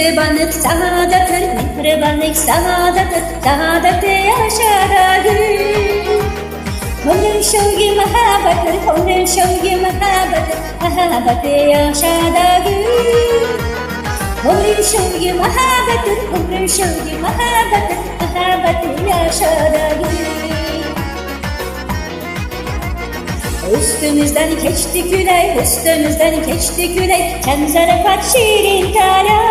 Mihribanlık sağdadır, mihribanlık sağdadır, sağdatı aşağıdadır. Onun şevgi mehabbetir, onun şevgi mehabbetir, mehabbeti aşağıdadır. Onun şevgi mehabbetir, onun şevgi mehabbetir, mehabbeti aşağıdadır. Üstümüzden geçti güley, üstümüzden geçti güley, Kemzarafat şirin talay.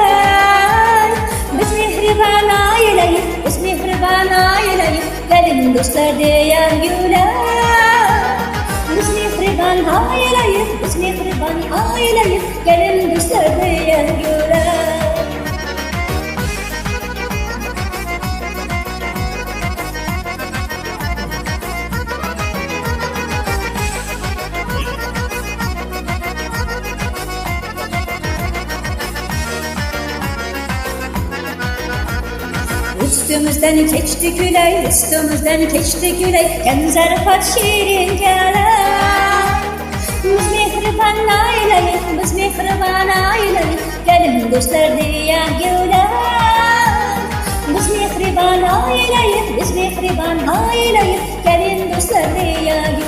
Biz mihriban aileyiz, biz mihriban aileyiz, gelin dostlar diyen güley. Biz mihriban aileyiz, biz mihriban aileyiz, gelin dostlar diyen güley. Üstümüzden geçti güley, üstümüzden geçti güley, Kemzarafat şirin talay. Biz mihriban aileyiz, biz mihriban aileyiz, gelin dostlar diyen güley. Biz mihriban aileyiz, biz mihriban aileyiz, gelin dostlar diyen güley.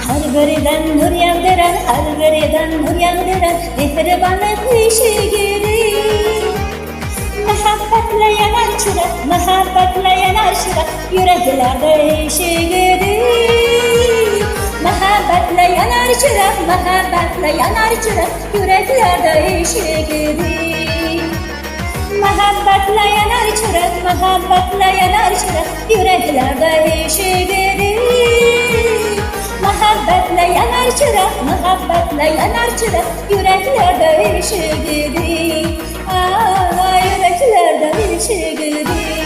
Her birinden nur yağdıran, her birinden nur yağdıran, mihribanlık ışığıdır. Muhabbetle yanar çırak, muhabbetle yanar çırak, yüreklerde ışığıdır. Muhabbetle yanar çırak, muhabbetle yanar çırak, yüreklerde ışığıdır. Muhabbetle yanar çırak, muhabbetle yanar çırak, yüreklerde ışığıdır. Muhabbetle yanar çırak, muhabbetle yanar çırak, yüreklerde ışığıdır. Yüreklerde ışığıdır.